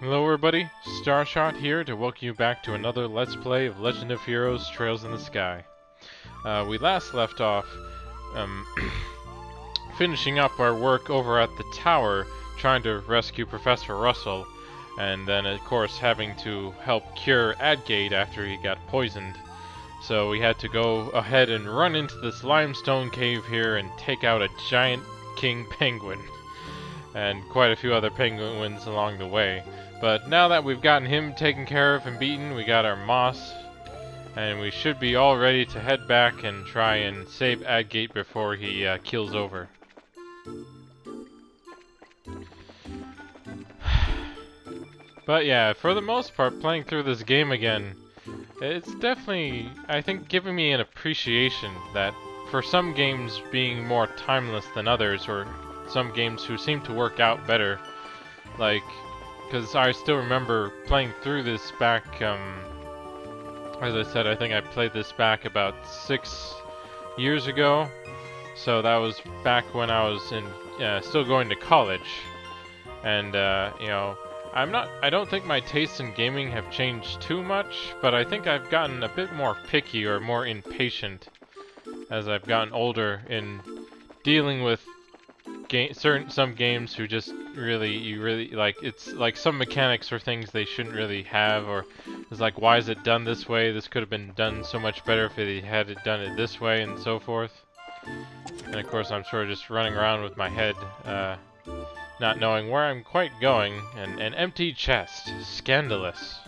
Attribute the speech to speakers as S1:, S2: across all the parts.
S1: Hello everybody, Starshot here to welcome you back to another Let's Play of Legend of Heroes Trails in the Sky. We last left off um, finishing up our work over at the tower, trying to rescue Professor Russell, and then of course having to help cure Adgate after he got poisoned. So we had to go ahead and run into this limestone cave here and take out a giant king penguin, and quite a few other penguins along the way. But now that we've gotten him taken care of and beaten, we got our moss, and we should be all ready to head back and try and save Adgate before he keels over. But yeah, for the most part, playing through this game again, it's definitely, I think, giving me an appreciation that for some games being more timeless than others, or some games who seem to work out better, like, because I still remember playing through this back, as I said, I think I played this back about 6 years ago, so that was back when I was still going to college, and, you know, I don't think my tastes in gaming have changed too much, but I think I've gotten a bit more picky or more impatient as I've gotten older in dealing with some games who just really like, it's like some mechanics or things they shouldn't really have, or it's like, why is it done this way? This could have been done so much better if they had it done it this way, and so forth. And of course I'm sort of just running around with my head, not knowing where I'm quite going, and an empty chest. Scandalous.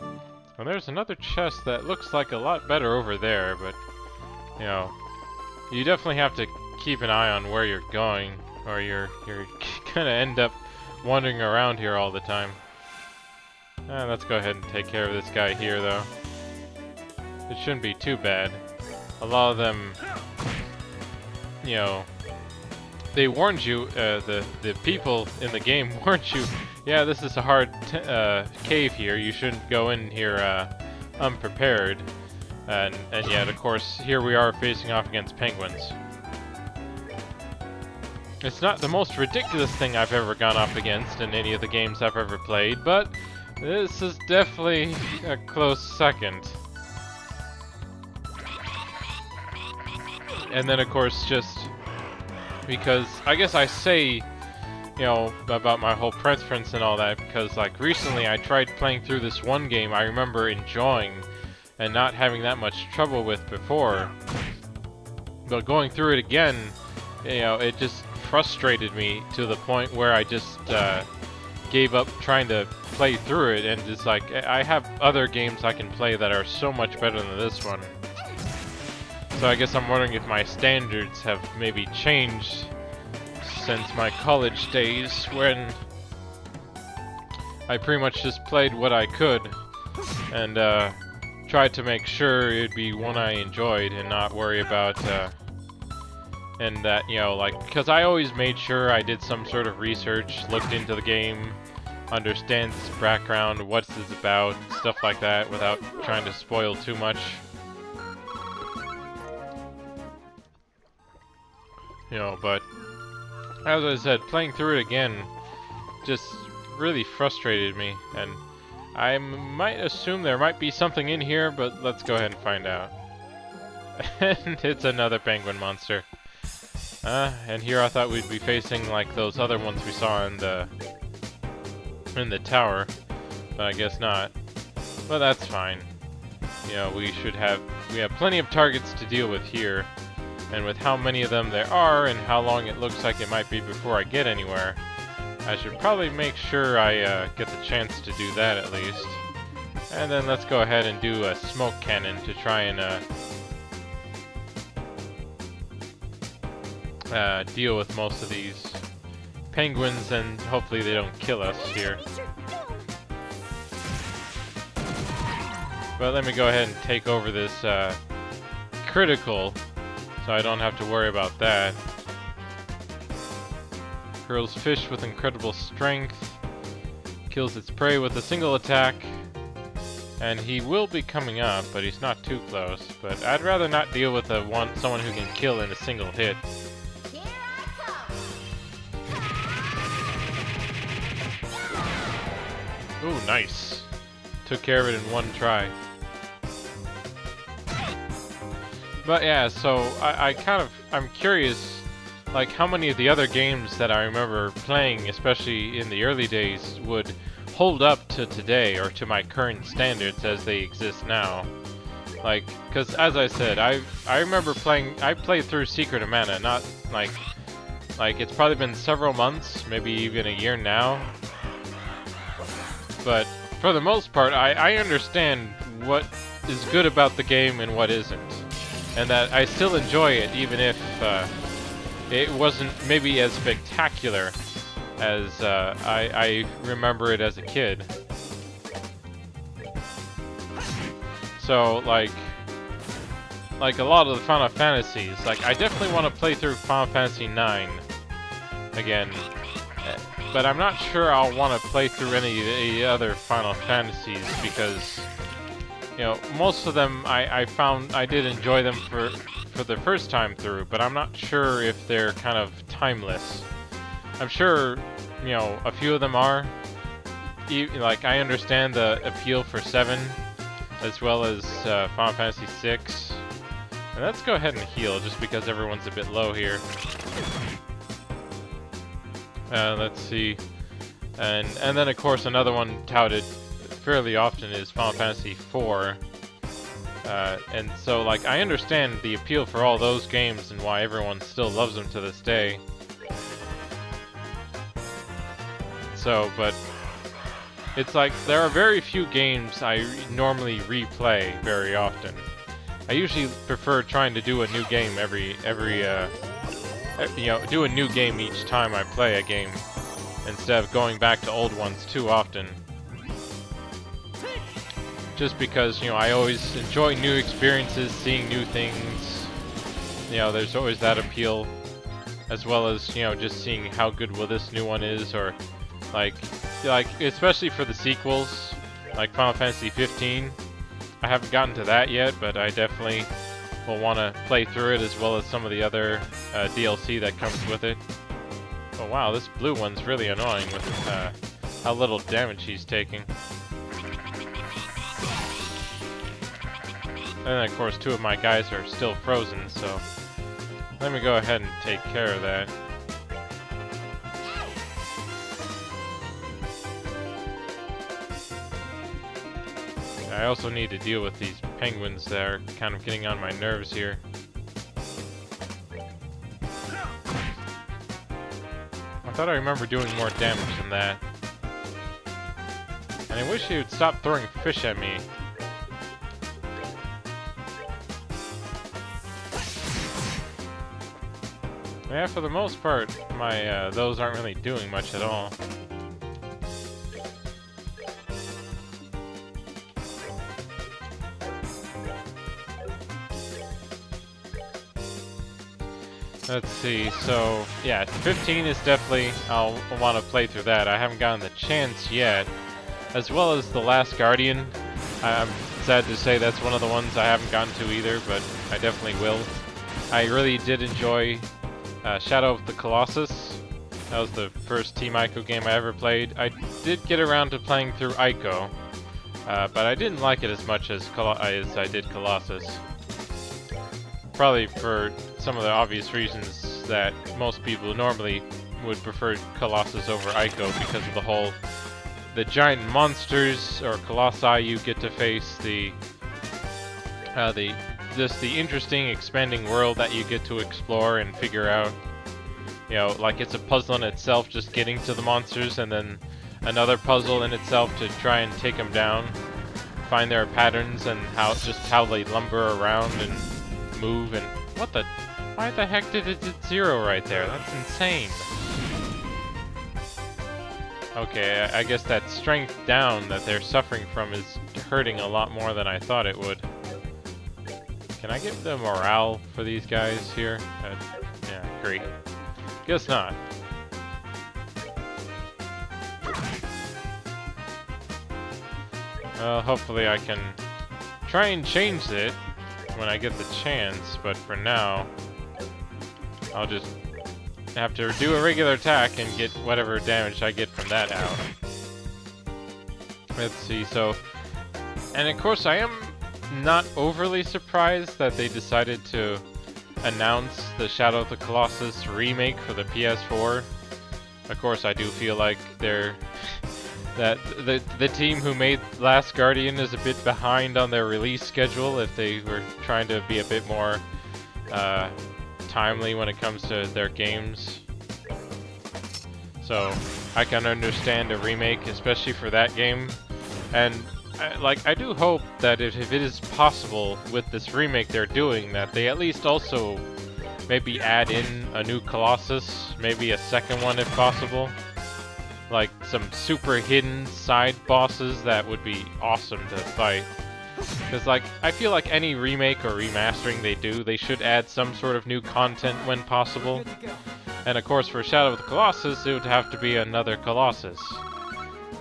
S1: Well, there's another chest that looks like a lot better over there, but, you know, you definitely have to keep an eye on where you're going, or you're gonna end up wandering around here all the time. Let's go ahead and take care of this guy here, though. It shouldn't be too bad. A lot of them, you know, they warned you, the people in the game warned you, yeah, this is a hard cave here, you shouldn't go in here unprepared. And yet, of course, here we are facing off against penguins. It's not the most ridiculous thing I've ever gone up against in any of the games I've ever played, but this is definitely a close second. And then, of course, just because I guess I say, you know, about my whole preference and all that, because like recently I tried playing through this one game I remember enjoying and not having that much trouble with before, but going through it again, you know, it just frustrated me to the point where I just gave up trying to play through it, and just like, I have other games I can play that are so much better than this one. So I guess I'm wondering if my standards have maybe changed since my college days, when I pretty much just played what I could and tried to make sure it'd be one I enjoyed and not worry about and that, you know, like, because I always made sure I did some sort of research, looked into the game, understand its background, what it's about, stuff like that, without trying to spoil too much. You know, but as I said, playing through it again just really frustrated me, and I might assume there might be something in here, but let's go ahead and find out. And it's another penguin monster. And here I thought we'd be facing like those other ones we saw in the tower, but I guess not. But that's fine. You know, we have plenty of targets to deal with here. And with how many of them there are, and how long it looks like it might be before I get anywhere, I should probably make sure I get the chance to do that at least. And then let's go ahead and do a smoke cannon to try and deal with most of these penguins, and hopefully they don't kill us here. But let me go ahead and take over this critical, so I don't have to worry about that. Hurls fish with incredible strength. Kills its prey with a single attack. And he will be coming up, but he's not too close. But I'd rather not deal with someone who can kill in a single hit. Ooh, nice. Took care of it in one try. But yeah, so I'm curious, like how many of the other games that I remember playing, especially in the early days, would hold up to today or to my current standards as they exist now. Like, because as I said, I remember I played through Secret of Mana, not like it's probably been several months, maybe even a year now. But for the most part, I understand what is good about the game and what isn't. And that I still enjoy it, even if it wasn't maybe as spectacular as I remember it as a kid. So, like a lot of the Final Fantasies, like, I definitely want to play through Final Fantasy IX again. But I'm not sure I'll want to play through any of the other Final Fantasies because, you know, most of them I found I did enjoy them for the first time through, but I'm not sure if they're kind of timeless. I'm sure, you know, a few of them are. Like, I understand the appeal for 7, as well as Final Fantasy 6. And let's go ahead and heal, just because everyone's a bit low here. Let's see. And then, of course, another one touted fairly often is Final Fantasy 4. And so, like, I understand the appeal for all those games and why everyone still loves them to this day. So, but it's like, there are very few games I normally replay very often. I usually prefer trying to do a new game you know, do a new game each time I play a game, instead of going back to old ones too often. Just because, you know, I always enjoy new experiences, seeing new things. You know, there's always that appeal, as well as, you know, just seeing how good well this new one is, or like especially for the sequels, like Final Fantasy 15. I haven't gotten to that yet, but I definitely will want to play through it, as well as some of the other DLC that comes with it. Oh wow, this blue one's really annoying with how little damage he's taking. And then, of course, 2 of my guys are still frozen, so let me go ahead and take care of that. I also need to deal with these penguins that are kind of getting on my nerves here. I thought I remember doing more damage than that. And I wish he would stop throwing fish at me. Yeah, for the most part, my those aren't really doing much at all. Let's see, so yeah, 15 is definitely, I'll want to play through that. I haven't gotten the chance yet, as well as The Last Guardian. I'm sad to say that's one of the ones I haven't gotten to either, but I definitely will. I really did enjoy Shadow of the Colossus. That was the first Team Ico game I ever played. I did get around to playing through Ico, but I didn't like it as much as I did Colossus. Probably for some of the obvious reasons that most people normally would prefer Colossus over Ico, because of the giant monsters or colossi you get to face, just the interesting expanding world that you get to explore and figure out. You know, like, it's a puzzle in itself just getting to the monsters, and then another puzzle in itself to try and take them down, find their patterns and how they lumber around and move. And why the heck did it hit 0 right there? That's insane. Okay, I guess that strength down that they're suffering from is hurting a lot more than I thought it would. Can I get the morale for these guys here? Yeah, great. Guess not. Well, hopefully I can try and change it when I get the chance, but for now, I'll just have to do a regular attack and get whatever damage I get from that out. Let's see, so... And of course, I am not overly surprised that they decided to announce the Shadow of the Colossus remake for the PS4. Of course, I do feel like they're... that the team who made Last Guardian is a bit behind on their release schedule if they were trying to be a bit more timely when it comes to their games. So I can understand a remake, especially for that game. And I do hope that if it is possible with this remake they're doing, that they at least also maybe add in a new Colossus, maybe a second one if possible. Like some super hidden side bosses that would be awesome to fight. Because like, I feel like any remake or remastering they do, they should add some sort of new content when possible. And of course for Shadow of the Colossus, it would have to be another Colossus.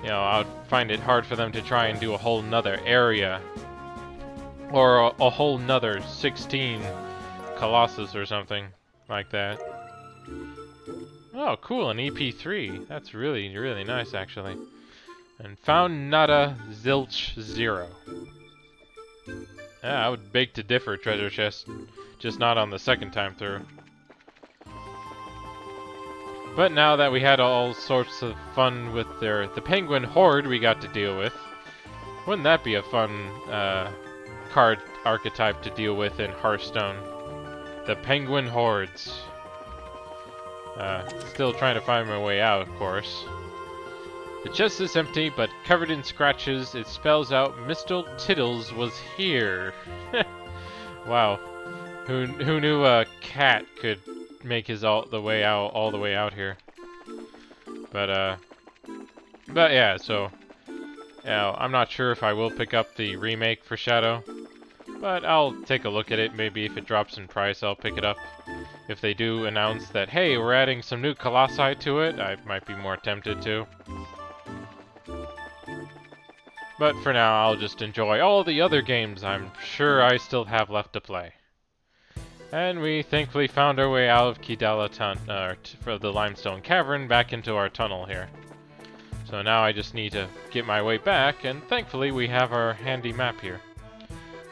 S1: You know, I would find it hard for them to try and do a whole nother area. Or a whole nother 16 Colossus or something like that. Oh, cool, an EP3. That's really, really nice, actually. And found nada, zilch, zero. Yeah, I would beg to differ, treasure chest. Just not on the second time through. But now that we had all sorts of fun with the penguin horde we got to deal with, wouldn't that be a fun card archetype to deal with in Hearthstone? The penguin hordes. Still trying to find my way out, of course. The chest is empty, but covered in scratches. It spells out Mr. Tiddles was here. Wow. Who knew a cat could make his all the way out here? But yeah, so yeah, I'm not sure if I will pick up the remake for Shadow, but I'll take a look at it. Maybe if it drops in price, I'll pick it up. If they do announce that, hey, we're adding some new Colossi to it, I might be more tempted to. But for now, I'll just enjoy all the other games I'm sure I still have left to play. And we thankfully found our way out of Kidala for the Limestone Cavern back into our tunnel here. So now I just need to get my way back, and thankfully we have our handy map here.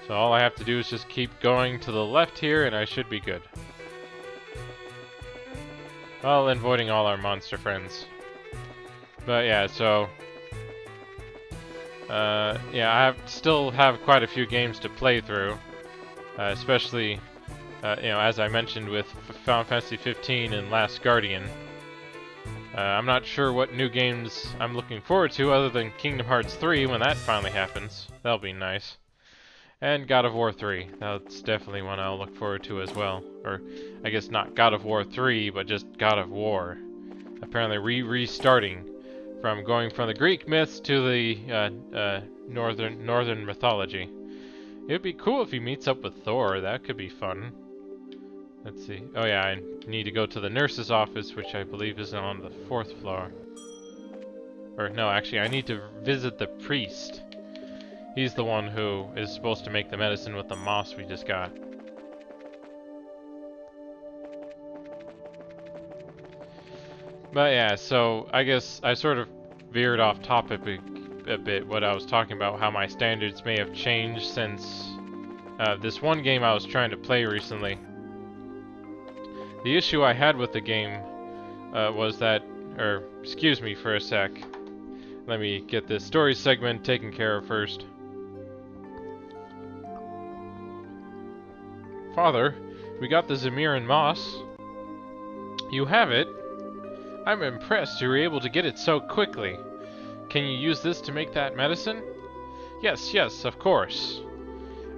S1: So all I have to do is just keep going to the left here, and I should be good. While avoiding all our monster friends. But yeah, so... yeah, still have quite a few games to play through. Especially... you know, as I mentioned with Final Fantasy 15 and Last Guardian. I'm not sure what new games I'm looking forward to other than Kingdom Hearts 3 when that finally happens. That'll be nice. And God of War 3. That's definitely one I'll look forward to as well. Or, I guess not God of War 3, but just God of War. Apparently restarting from going from the Greek myths to the northern mythology. It'd be cool if he meets up with Thor. That could be fun. Let's see. Oh yeah, I need to go to the nurse's office, which I believe is on the 4th floor. Or no, actually, I need to visit the priest. He's the one who is supposed to make the medicine with the moss we just got. But yeah, so I guess I sort of veered off topic a bit what I was talking about, how my standards may have changed since this one game I was trying to play recently. The issue I had with the game was that, or excuse me for a sec, let me get this story segment taken care of first. Father, we got the Zamiran moss. You have it? I'm impressed you were able to get it so quickly. Can you use this to make that medicine? Yes, yes, of course.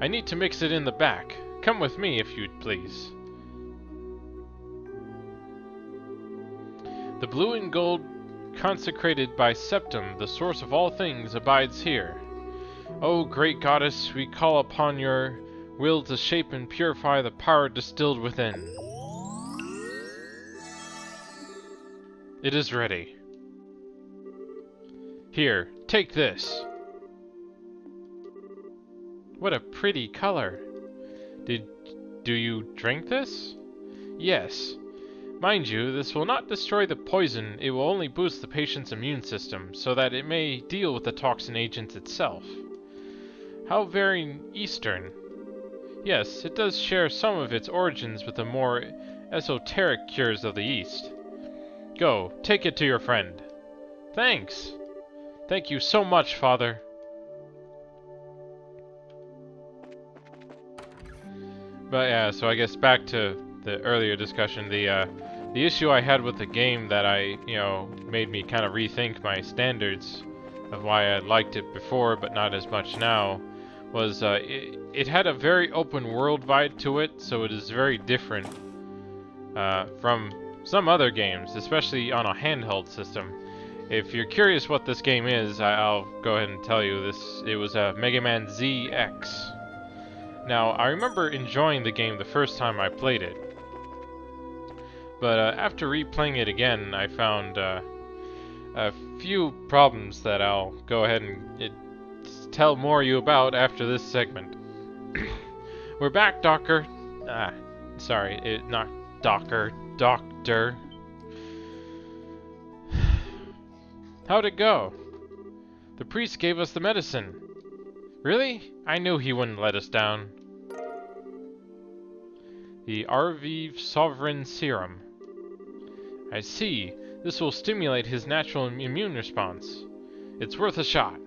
S1: I need to mix it in the back. Come with me if you'd please. The blue and gold consecrated by Septum, the source of all things, abides here. O great goddess, we call upon your will to shape and purify the power distilled within. It is ready. Here, take this. What a pretty color. Do you drink this? Yes. Mind you, this will not destroy the poison, it will only boost the patient's immune system, so that it may deal with the toxin agent itself. How very Eastern. Yes, it does share some of its origins with the more esoteric cures of the East. Go, take it to your friend. Thanks! Thank you so much, Father. But yeah, so I guess back to the earlier discussion, the issue I had with the game that made me kind of rethink my standards of why I liked it before but not as much now, was it had a very open world vibe to it, so it is very different from some other games, especially on a handheld system. If you're curious what this game is, I'll go ahead and tell you this. It was a Mega Man ZX. Now, I remember enjoying the game the first time I played it, but after replaying it again, I found a few problems that I'll go ahead and tell more you about after this segment. We're back, Doctor. Not Doctor. Doctor. How'd it go? The priest gave us the medicine. Really? I knew he wouldn't let us down. The Arviv Sovereign Serum. I see. This will stimulate his natural immune response. It's worth a shot.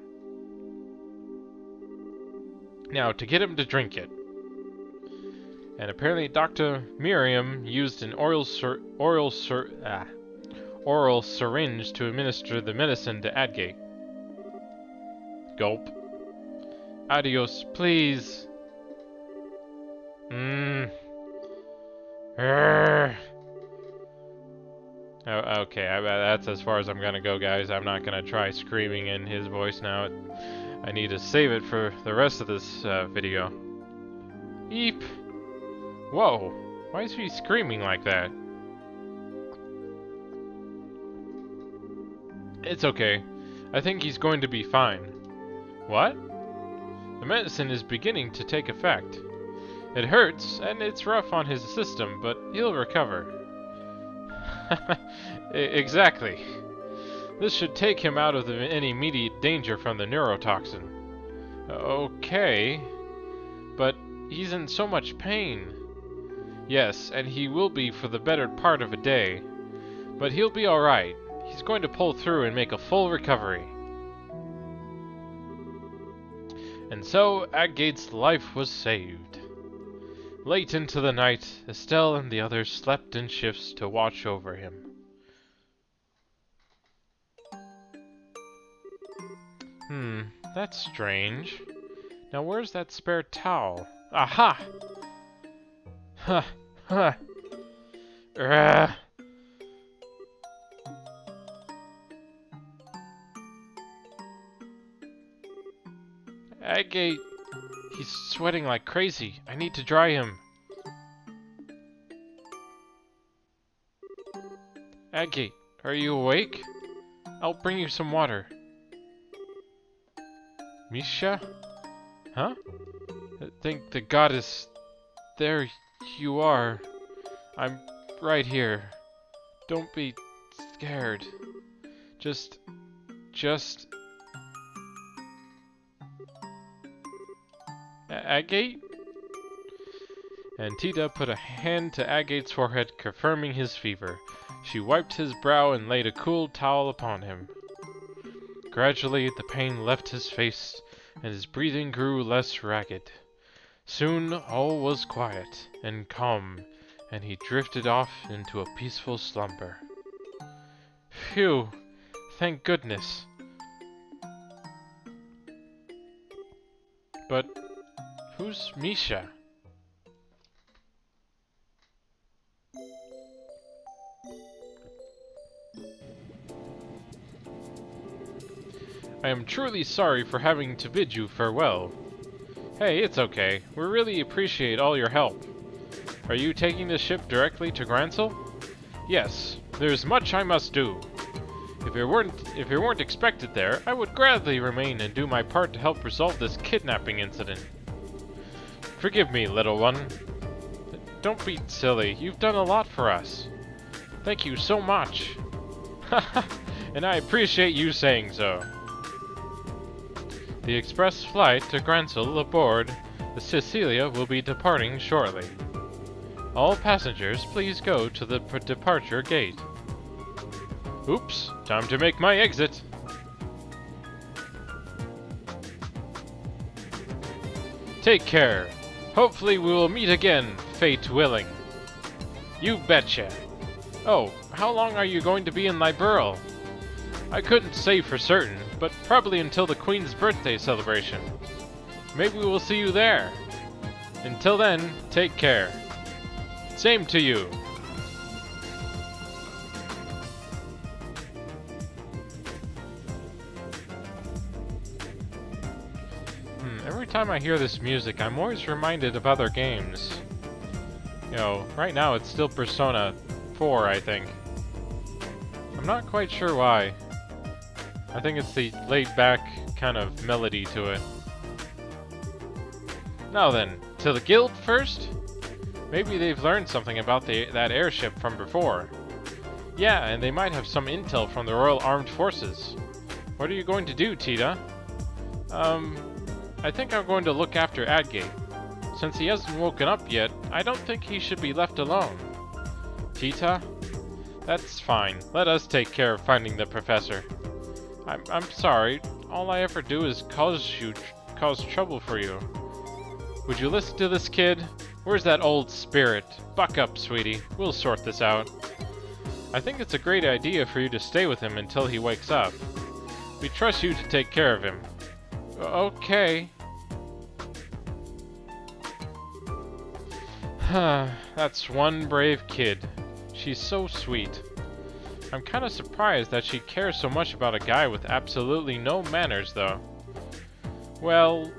S1: Now, to get him to drink it. And apparently Dr. Miriam used an oral syringe to administer the medicine to Adgate. Gulp. Adios, please. Oh, okay, that's as far as I'm gonna go, guys. I'm not gonna try screaming in his voice now. I need to save it for the rest of this video. Eep! Whoa! Why is he screaming like that? It's okay. I think he's going to be fine. What? The medicine is beginning to take effect. It hurts, and it's rough on his system, but he'll recover. Exactly. This should take him out of any immediate danger from the neurotoxin. Okay, but he's in so much pain. Yes, and he will be for the better part of a day. But he'll be alright. He's going to pull through and make a full recovery. And so, Adgate's life was saved. Late into the night, Estelle and the others slept in shifts to watch over him. That's strange. Now where's that spare towel? Aha! Huh, huh. Adgate, he's sweating like crazy. I need to dry him. Adgate, are you awake? I'll bring you some water. Misha? Huh? I think the goddess... There you are. I'm right here. Don't be scared. Just... Adgate? And Tita put a hand to Adgate's forehead, confirming his fever. She wiped his brow and laid a cool towel upon him. Gradually, the pain left his face, and his breathing grew less ragged. Soon, all was quiet and calm, and he drifted off into a peaceful slumber. Phew! Thank goodness! But who's Misha? I am truly sorry for having to bid you farewell. Hey, it's okay. We really appreciate all your help. Are you taking the ship directly to Gransel? Yes, there's much I must do. If you weren't expected there, I would gladly remain and do my part to help resolve this kidnapping incident. Forgive me, little one. Don't be silly. You've done a lot for us. Thank you so much. And I appreciate you saying so. The express flight to Gransel aboard the Cecilia will be departing shortly. All passengers, please go to the departure gate. Oops, time to make my exit. Take care. Hopefully we will meet again, fate willing. You betcha. Oh, how long are you going to be in Liberl? I couldn't say for certain, but probably until the Queen's birthday celebration. Maybe we'll see you there. Until then, take care. Same to you. Every time I hear this music, I'm always reminded of other games. You know, right now it's still Persona 4, I think. I'm not quite sure why. I think it's the laid-back kind of melody to it. Now then, to the guild first? Maybe they've learned something about that airship from before. Yeah, and they might have some intel from the Royal Armed Forces. What are you going to do, Tita? I think I'm going to look after Adgate. Since he hasn't woken up yet, I don't think he should be left alone. Tita? That's fine. Let us take care of finding the professor. I'm sorry. All I ever do is cause trouble for you. Would you listen to this kid? Where's that old spirit? Buck up, sweetie. We'll sort this out. I think it's a great idea for you to stay with him until he wakes up. We trust you to take care of him. Okay. That's one brave kid. She's so sweet. I'm kind of surprised that she cares so much about a guy with absolutely no manners, though. Well,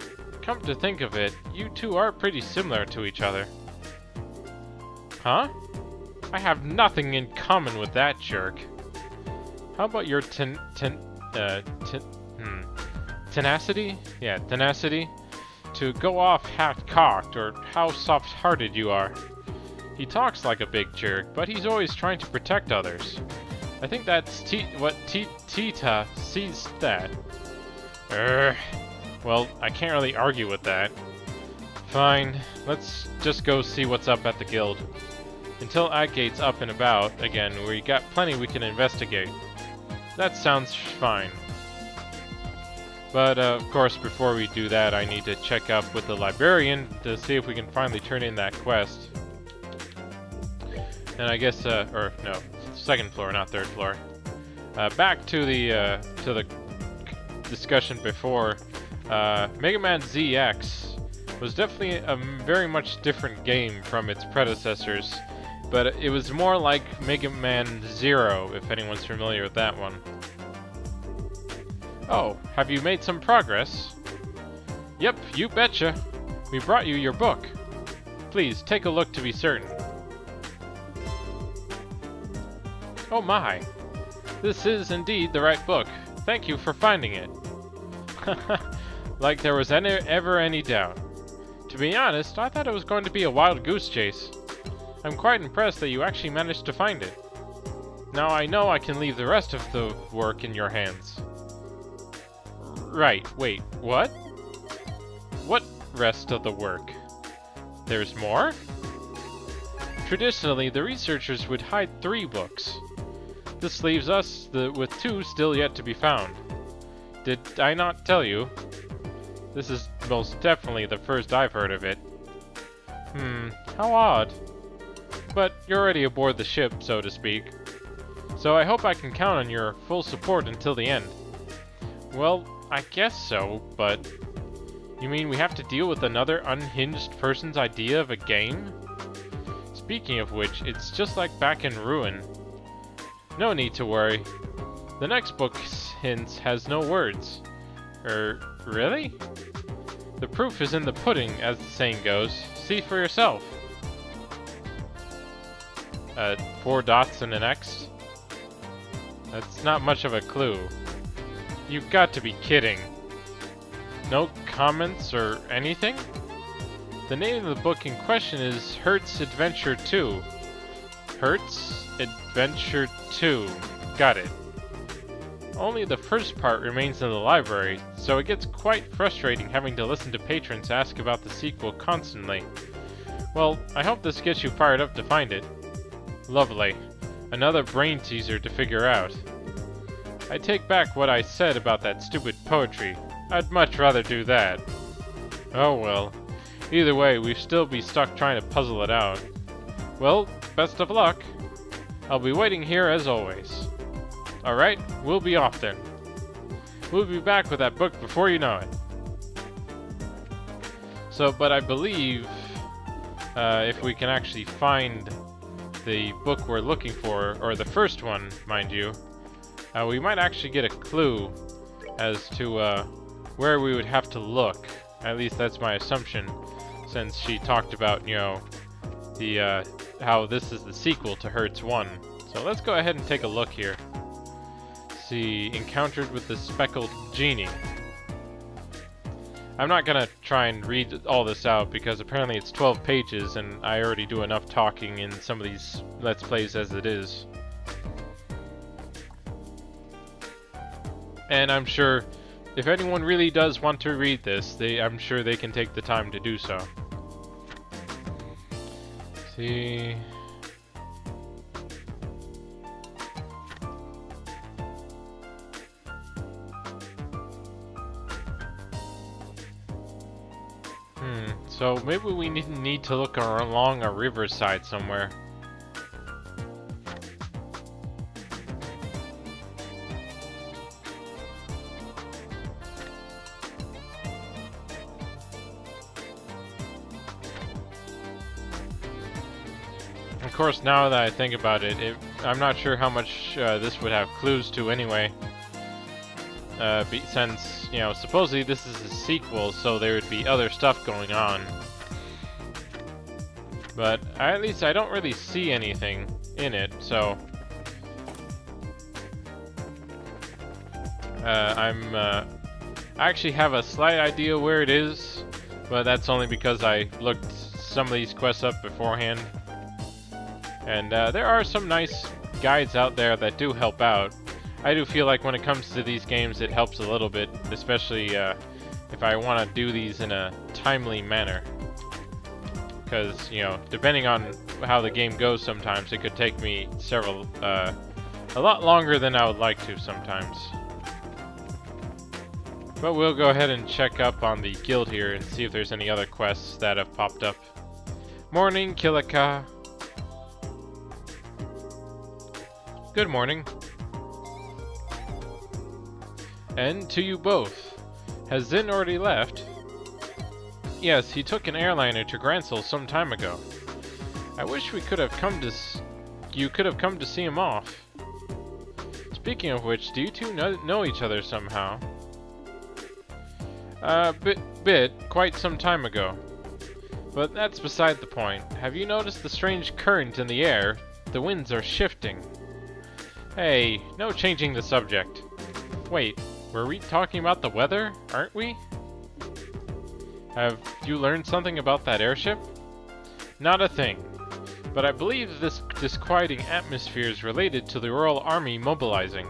S1: come to think of it, you two are pretty similar to each other. Huh? I have nothing in common with that jerk. How about your tenacity? Yeah, tenacity. To go off half-cocked, or how soft-hearted you are. He talks like a big jerk, but he's always trying to protect others. I think that's what Tita sees that. Well, I can't really argue with that. Fine, let's just go see what's up at the guild. Until Adgate's up and about again, we got plenty we can investigate. That sounds fine. But, of course, before we do that, I need to check up with the librarian to see if we can finally turn in that quest. And I guess, or no, second floor, not third floor. Back to the discussion before. Mega Man ZX was definitely a very much different game from its predecessors, but it was more like Mega Man Zero, if anyone's familiar with that one. Oh, have you made some progress? Yep, you betcha. We brought you your book. Please, take a look to be certain. Oh my! This is indeed the right book. Thank you for finding it. Like there was ever any doubt. To be honest, I thought it was going to be a wild goose chase. I'm quite impressed that you actually managed to find it. Now I know I can leave the rest of the work in your hands. Right, wait, what? What rest of the work? There's more? Traditionally, the researchers would hide 3 books. This leaves us with 2 still yet to be found. Did I not tell you? This is most definitely the first I've heard of it. How odd. But you're already aboard the ship, so to speak. So I hope I can count on your full support until the end. Well, I guess so, but... You mean we have to deal with another unhinged person's idea of a game? Speaking of which, it's just like back in Ruin. No need to worry. The next book's hints has no words. Really? The proof is in the pudding, as the saying goes. See for yourself. 4 dots and an X? That's not much of a clue. You've got to be kidding. No comments or anything? The name of the book in question is Hertz Adventure 2. Hertz Adventure 2. Got it. Only the first part remains in the library, so it gets quite frustrating having to listen to patrons ask about the sequel constantly. Well, I hope this gets you fired up to find it. Lovely. Another brain teaser to figure out. I take back what I said about that stupid poetry. I'd much rather do that. Oh well. Either way, we'd still be stuck trying to puzzle it out. Well, best of luck. I'll be waiting here as always. Alright, we'll be off then. We'll be back with that book before you know it. So, but I believe if we can actually find the book we're looking for, or the first one, mind you, we might actually get a clue as to where we would have to look. At least that's my assumption, since she talked about, you know, the how this is the sequel to Hertz 1. So let's go ahead and take a look here. See, encountered with the speckled genie. I'm not gonna try and read all this out because apparently it's 12 pages and I already do enough talking in some of these Let's Plays as it is. And I'm sure if anyone really does want to read this, I'm sure they can take the time to do so. See. So maybe we need to look along a riverside somewhere. Of course, now that I think about it, I'm not sure how much this would have clues to anyway. Since, you know, supposedly this is a sequel, so there would be other stuff going on. But at least I don't really see anything in it, so I actually have a slight idea where it is, but that's only because I looked some of these quests up beforehand. And there are some nice guides out there that do help out. I do feel like when it comes to these games it helps a little bit, especially if I want to do these in a timely manner. Because, you know, depending on how the game goes sometimes, it could take me a lot longer than I would like to sometimes. But we'll go ahead and check up on the guild here and see if there's any other quests that have popped up. Morning, Kilika. Good morning. And to you both. Has Zin already left? Yes, he took an airliner to Gransel some time ago. I wish we could have come to you could have come to see him off. Speaking of which, do you two know each other somehow? Quite some time ago. But that's beside the point. Have you noticed the strange current in the air? The winds are shifting. Hey, no changing the subject. Wait, were we talking about the weather, aren't we? Have you learned something about that airship? Not a thing. But I believe this disquieting atmosphere is related to the Royal Army mobilizing.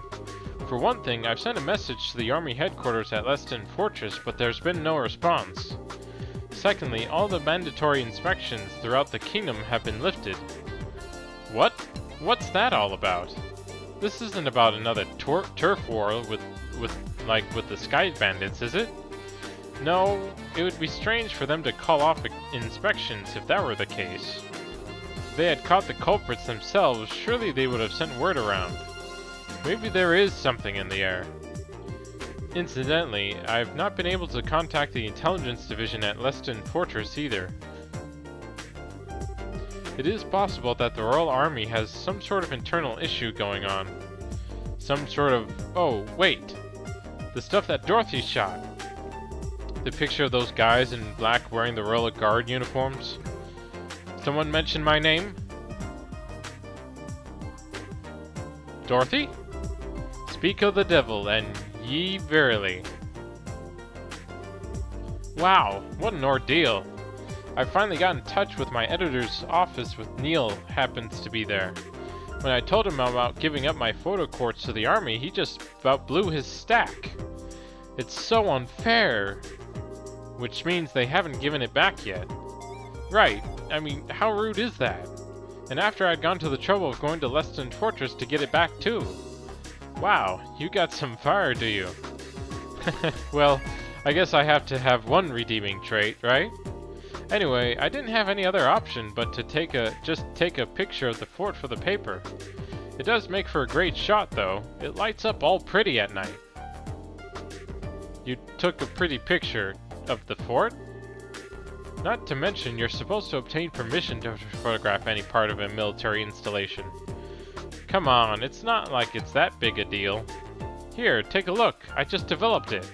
S1: For one thing, I've sent a message to the Army headquarters at Leston Fortress, but there's been no response. Secondly, all the mandatory inspections throughout the kingdom have been lifted. What? What's that all about? This isn't about another turf war with the Sky Bandits, is it? No, it would be strange for them to call off inspections if that were the case. If they had caught the culprits themselves, surely they would have sent word around. Maybe there is something in the air. Incidentally, I've not been able to contact the intelligence division at Leston Fortress either. It is possible that the Royal Army has some sort of internal issue going on. Some sort of... Oh, wait! The stuff that Dorothy shot! The picture of those guys in black wearing the Royal Guard uniforms. Someone mention my name? Dorothy? Speak of the devil, and ye verily. Wow, what an ordeal. I finally got in touch with my editor's office with Neil happens to be there. When I told him about giving up my photo quartz to the army, he just about blew his stack. It's so unfair. Which means they haven't given it back yet. Right, I mean, how rude is that? And after I'd gone to the trouble of going to Leston Fortress to get it back too. Wow, you got some fire, do you? Well, I guess I have to have one redeeming trait, right? Anyway, I didn't have any other option but to just take a picture of the fort for the paper. It does make for a great shot though. It lights up all pretty at night. You took a pretty picture of the fort? Not to mention, you're supposed to obtain permission to photograph any part of a military installation. Come on, it's not like it's that big a deal. Here, take a look. I just developed it.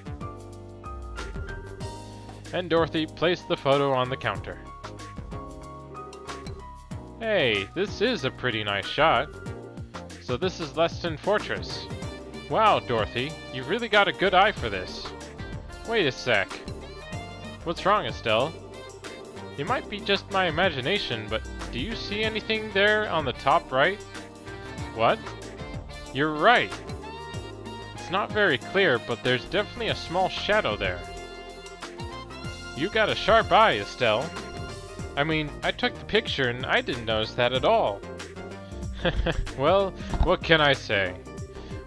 S1: And Dorothy placed the photo on the counter. Hey, this is a pretty nice shot. So this is Leston Fortress. Wow, Dorothy, you've really got a good eye for this. Wait a sec. What's wrong, Estelle? It might be just my imagination, but do you see anything there on the top right? What? You're right. It's not very clear, but there's definitely a small shadow there. You got a sharp eye, Estelle. I mean, I took the picture and I didn't notice that at all. Well, what can I say?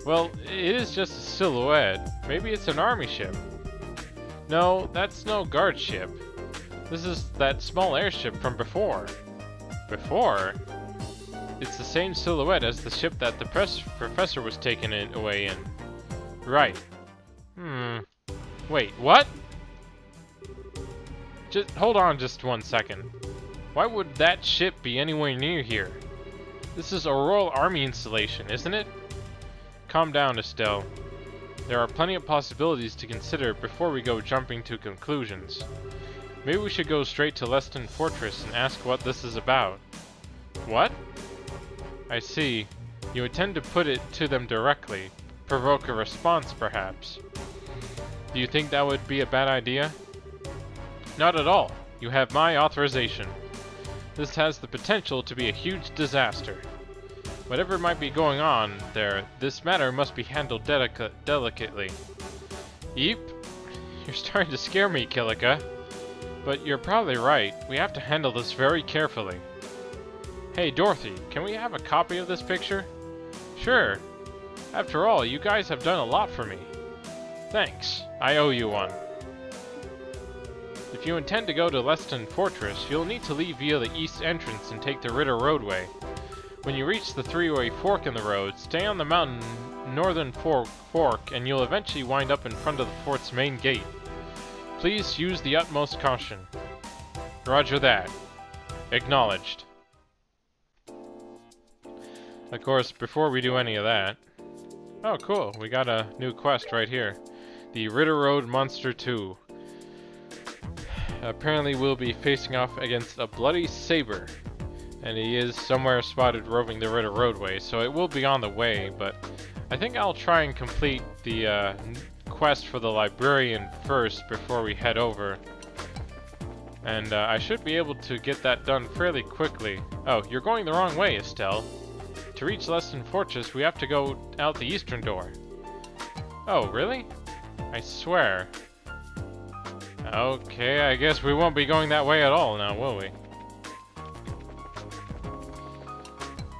S1: Well, it is just a silhouette. Maybe it's an army ship. No, that's no guard ship. This is that small airship from before. Before? It's the same silhouette as the ship that the professor was taken away in. Right. Wait, what? Just hold on just 1 second. Why would that ship be anywhere near here? This is a Royal Army installation, isn't it? Calm down, Estelle. There are plenty of possibilities to consider before we go jumping to conclusions. Maybe we should go straight to Leston Fortress and ask what this is about. What? I see. You intend to put it to them directly. Provoke a response, perhaps. Do you think that would be a bad idea? Not at all. You have my authorization. This has the potential to be a huge disaster. Whatever might be going on there, this matter must be handled delicately. Yeep. You're starting to scare me, Kilika. But you're probably right. We have to handle this very carefully. Hey, Dorothy, can we have a copy of this picture? Sure. After all, you guys have done a lot for me. Thanks. I owe you one. If you intend to go to Leston Fortress, you'll need to leave via the east entrance and take the Ritter Roadway. When you reach the three-way fork in the road, stay on the mountain northern fork and you'll eventually wind up in front of the fort's main gate. Please use the utmost caution. Roger that. Acknowledged. Of course, before we do any of that... Oh, cool. We got a new quest right here. The Ritter Road Monster 2. Apparently we'll be facing off against a bloody saber. And he is somewhere spotted roving the Ritter Roadway, so it will be on the way, but I think I'll try and complete the quest for the librarian first before we head over. And I should be able to get that done fairly quickly. Oh, you're going the wrong way, Estelle. To reach Leston Fortress, we have to go out the eastern door. Oh, really? I swear. Okay, I guess we won't be going that way at all now, will we?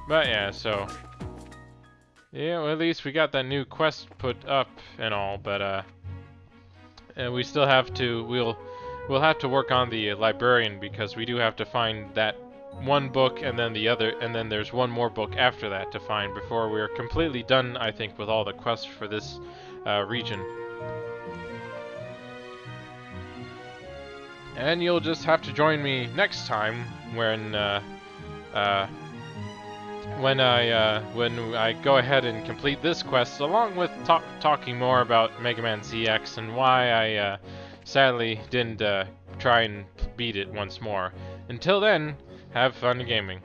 S1: But yeah, so... Yeah, well, at least we got that new quest put up and all, but and we still have to... We'll have to work on the librarian because we do have to find that one book and then the other, and then there's one more book after that to find before we're completely done, I think, with all the quests for this region. And you'll just have to join me next time when I go ahead and complete this quest, along with talking more about Mega Man ZX and why I sadly didn't try and beat it once more. Until then, have fun gaming.